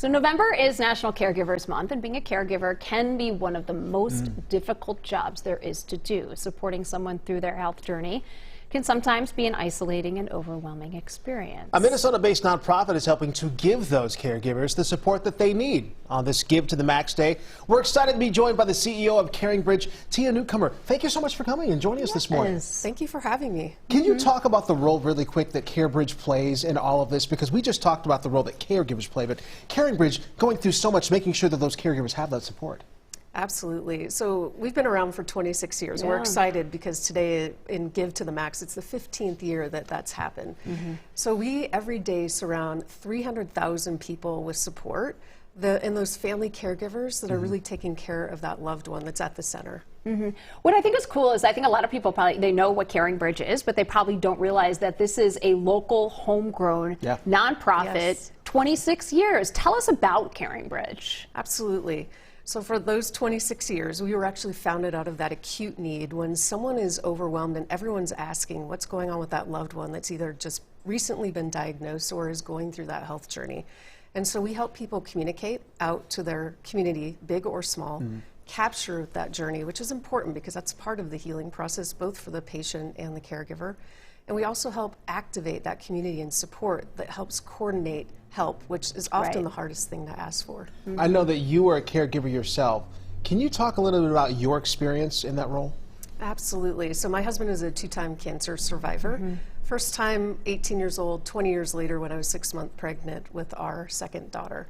So November is National Caregivers Month, and being a caregiver can be one of the most difficult jobs there is to do. Supporting someone through their health journey can sometimes be an isolating and overwhelming experience. A Minnesota-based nonprofit is helping to give those caregivers the support that they need. On this Give to the Max Day, we're excited to be joined by the CEO of CaringBridge, Newcomer. Thank you so much for coming and joining us this morning. Thank you for having me. Can you talk about the role really quick that CaringBridge plays in all of this? Because we just talked about the role that caregivers play, but CaringBridge going through so much, making sure that those caregivers have that support. Absolutely. So we've been around for 26 years. Yeah. We're excited because today in Give to the Max, it's the 15th year that that's happened. So we every day surround 300,000 people with support, and those family caregivers that are really taking care of that loved one that's at the center. What I think is cool is I think a lot of people probably, they know what CaringBridge is, but they probably don't realize that this is a local, homegrown nonprofit, Yes. 26 years. Tell us about CaringBridge. Absolutely. So for those 26 years, we were actually founded out of that acute need when someone is overwhelmed and everyone's asking what's going on with that loved one that's either just recently been diagnosed or is going through that health journey. And so we help people communicate out to their community, big or small, capture that journey, which is important because that's part of the healing process, both for the patient and the caregiver. And we also help activate that community and support that helps coordinate help, which is often the hardest thing to ask for. I know that you are a caregiver yourself. Can you talk a little bit about your experience in that role? Absolutely. So my husband is a 2-time cancer survivor. First time, 18 years old, 20 years later when I was 6 months pregnant with our second daughter.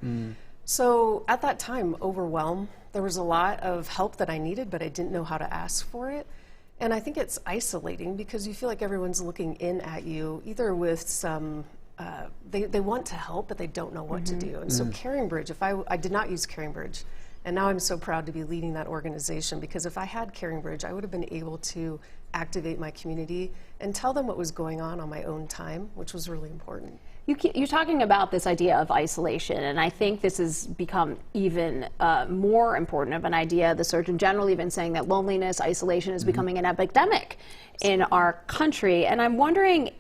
So at that time, overwhelmed. There was a lot of help that I needed, but I didn't know how to ask for it. And I think it's isolating because you feel like everyone's looking in at you, either with some, they want to help, but they don't know what to do. And so CaringBridge, I did not use CaringBridge, and now I'm so proud to be leading that organization because if I had CaringBridge, I would have been able to activate my community and tell them what was going on my own time, which was really important. You're talking about this idea of isolation, and I think this has become even more important of an idea. The Surgeon General even saying that loneliness, isolation is becoming an epidemic in our country. And I'm wondering,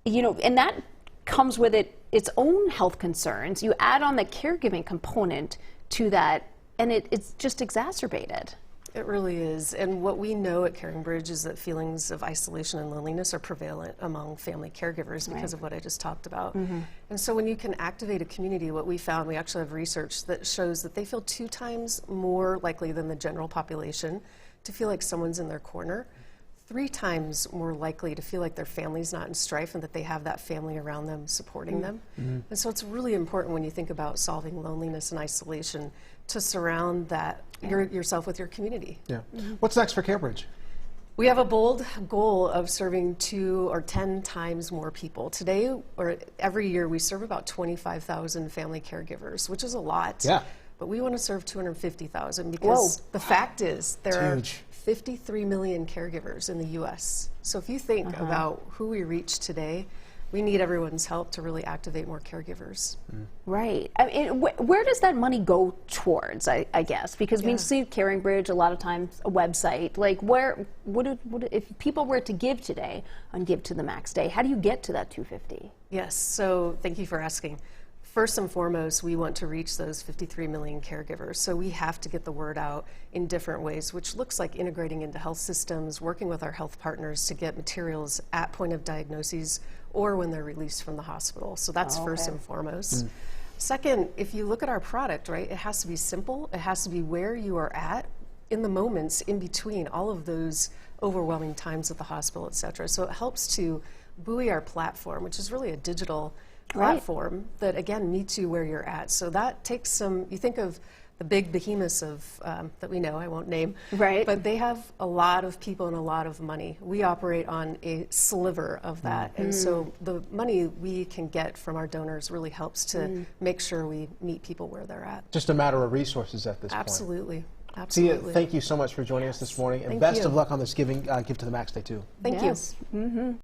you know, and that comes with its own health concerns. You add on the caregiving component to that, and it's just exacerbated. It really is. And what we know at CaringBridge is that feelings of isolation and loneliness are prevalent among family caregivers because of what I just talked about. And so when you can activate a community, what we found, we actually have research that shows that they feel 2 times more likely than the general population to feel like someone's in their corner, 3 times more likely to feel like their family's not in strife and that they have that family around them supporting them. And so it's really important when you think about solving loneliness and isolation to surround that yourself with your community. What's next for CaringBridge? We have a bold goal of serving 2 or 10 times more people. Today, or every year, we serve about 25,000 family caregivers, which is a lot. But we want to serve 250,000 because the fact is there are 53 million caregivers in the U.S. So if you think about who we reach today, we need everyone's help to really activate more caregivers. Right. I mean, where does that money go towards, I guess? Because we see CaringBridge a lot of times, a website. Like, if people were to give today on Give to the Max Day, how do you get to that 250? Yes, so thank you for asking. First and foremost, we want to reach those 53 million caregivers. So we have to get the word out in different ways, which looks like integrating into health systems, working with our health partners to get materials at point of diagnoses or when they're released from the hospital. So that's first and foremost. Second, if you look at our product, right, it has to be simple. It has to be where you are at in the moments in between all of those overwhelming times at the hospital, et cetera. So it helps to buoy our platform, which is really a digital platform that, again, meets you where you're at. So that takes some, you think of the big behemoths of, that we know, I won't name, but they have a lot of people and a lot of money. We operate on a sliver of that. And so the money we can get from our donors really helps to make sure we meet people where they're at. Just a matter of resources at this point. Absolutely. Tia, thank you so much for joining us this morning, and best of luck on this Give to the Max Day too. Thank you.